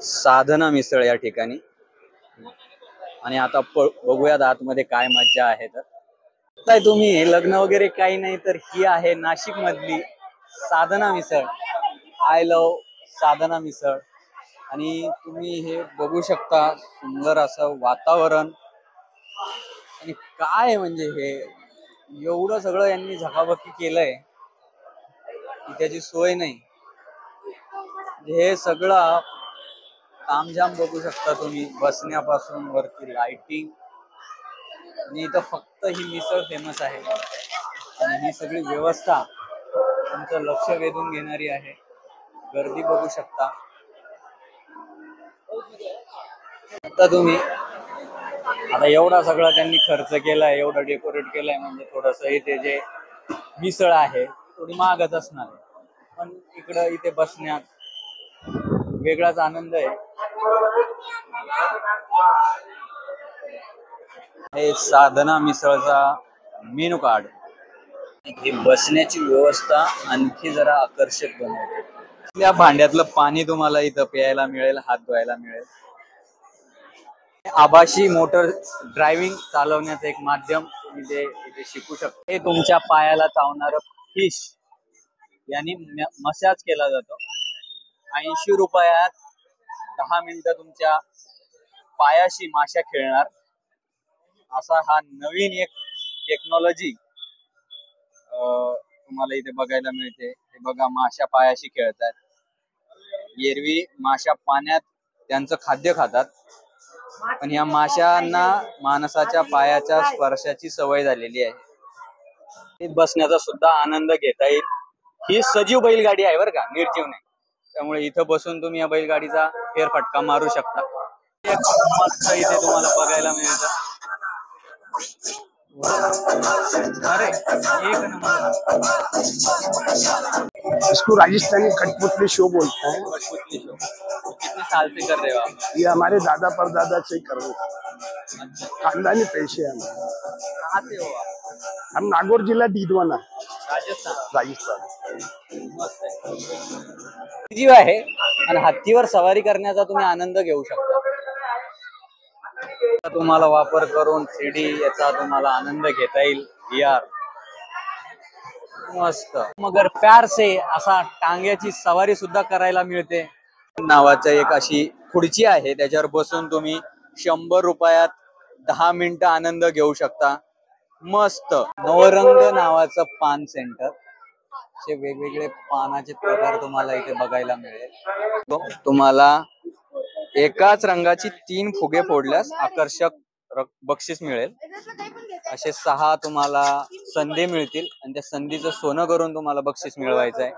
साधना मिसळ या ठिकाणी आणि आता बघूयात आतमध्ये काय मज्जा आहे. तर तुम्ही लग्न वगैरे काही नाही तर ही आहे नाशिक मधली साधना मिसळ. आय लव साधना मिसळ. आणि तुम्ही हे बघू शकता सुंदर असं वातावरण आणि काय म्हणजे हे एवढं सगळं यांनी झकाबकी केलंय की त्याची सोय नाही. हे सगळं तामझाम बघू शकता तुम्ही बसण्यापासून वरती लाइटिंग. आणि इथं फक्त ही मिसळ फेमस आहे आणि ही सगळी व्यवस्था तुमचं लक्ष वेधून घेणारी आहे. गर्दी बघू शकता. आता तुम्ही आता एवढा सगळा त्यांनी खर्च केलाय, एवढं डेकोरेट केलंय म्हणजे थोडस इथे जे मिसळ आहे थोडी महागच असणार आहे. पण इथे बसण्यात वेगळाच आनंद आहे. हे साधना मिसळचा मेनू कार्ड. ही बसण्याची व्यवस्था आणखी जरा आकर्षक बनवते. या भांड्यातलं पाणी तुम्हाला इथं प्यायला मिळेल, हात धुवायला मिळेल. आभासी मोटर ड्रायव्हिंग चालवण्याचं एक माध्यम तुम्ही जे इथे शिकू शकता. हे तुमच्या पायाला चावणारं फिश यांनी मसाज केला जातो. 80 रुपयात 10 मिनिटं तुमच्या पायाशी माशा खेळणार असा हा नवीन एक टेक्नॉलॉजी तुम्हाला इथे बघायला मिळते. हे बघा माशा पायाशी खेळतात. एरवी माशा पाण्यात त्यांचं खाद्य खातात पण या माशांना माणसाच्या पायाच्या स्पर्शाची सवय झालेली आहे. बसण्याचा सुद्धा आनंद घेता येईल. ही सजीव बैलगाडी आहे बरं का, निर्जीव नाही. त्यामुळे इथं बसून तुम्ही या बैलगाडीचा फेरफटका मारू शकता. मस्त इथे तुम्हाला बघायला मिळतं. अरे एक नंबर. इसको राजस्थानी कठपुतली शो बोलते हैं। कठपुतली शो कितने साल से कर रहे हो आप? ये हमारे दादा परदादा से कर रहे हैं। अच्छा, खानदानी पेशे हैं हमारे। कहाँ से हो आप? हम नागौर जिला डीडवाना, राजस्थान। राजस्थान जीव आहे आणि हत्तीवर सवारी करण्याचा तुम्ही आनंद घेऊ शकता. तुम्हाला वापर करून 3D याचा तुम्हाला आनंद घेता येईल. VR मस्त. मगर प्यार से असा टांग्याची सवारी सुद्धा करायला मिळते. नावाचं एक अशी खुर्ची आहे त्याच्यावर बसून तुम्ही 100 रुपयात 10 मिनिटं आनंद घेऊ शकता. मस्त. नवरंग नावाचं पान सेंटर. असे वेगवेगळे पानाचे प्रकार तुम्हाला इथे बघायला मिळेल. तुम्हाला एकाच रंगाची 3 फुगे फोडल्यास आकर्षक बक्षीस मिळेल. असे 6 तुम्हाला संधी मिळतील आणि त्या संधीचं सोनं करून तुम्हाला बक्षीस मिळवायचं आहे.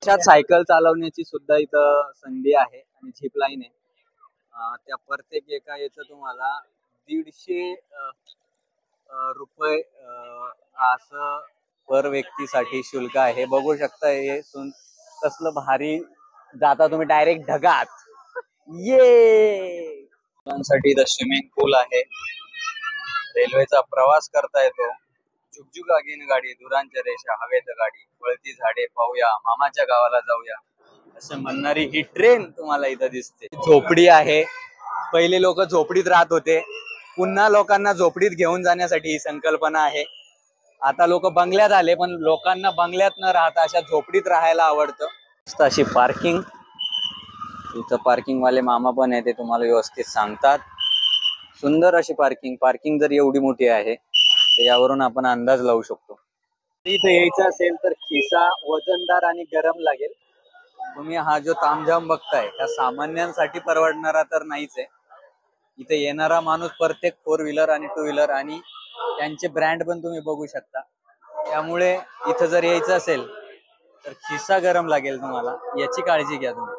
अशात सायकल चालवण्याची सुद्धा इथं संधी आहे आणि झिप लाईन आहे. त्या प्रत्येक एका याचं तुम्हाला 150 रुपये असं पर व्यक्तीसाठी शुल्क आहे. बघू शकता हे कसलं भारी जाता तुम्ही डायरेक्ट ढगात. ये मुलांसाठी इथं स्विमिंग पूल आहे. रेल्वेचा प्रवास करता येतो. झुकझुक आगीन गाडी, दुरांच्या रेषा, हवेत गाडी, वळती झाडे पाहूया, मामाच्या गावाला जाऊया असं म्हणणारी ही ट्रेन तुम्हाला इथं दिसते. झोपडी आहे. पहिले लोक झोपडीत राहत होते. पुन्हा लोकांना झोपडीत घेऊन जाण्यासाठी ही संकल्पना आहे. आता लोक बंगल्यात आले पण लोकांना बंगल्यात न राहता अशा झोपडीत राहायला आवडतं. अशी पार्किंग. इथं पार्किंग वाले मामा पण आहे, ते तुम्हाला व्यवस्थित सांगतात. सुंदर अशी पार्किंग जर एवढी मोठी आहे तर यावरून आपण अंदाज लावू शकतो. इथं यायचं असेल तर खिसा वजनदार आणि गरम लागेल. तुम्ही हा जो तामझाम बघताय हा सामान्यांसाठी परवडणारा तर नाहीच आहे. इथे येणारा माणूस प्रत्येक 4 व्हीलर आणि 2 व्हीलर आणि त्यांचे ब्रँड पण तुम्ही बघू शकता. त्यामुळे इथं जर यायचं असेल तर खिसा गरम लागेल तुम्हाला, याची काळजी घ्या तुम्ही.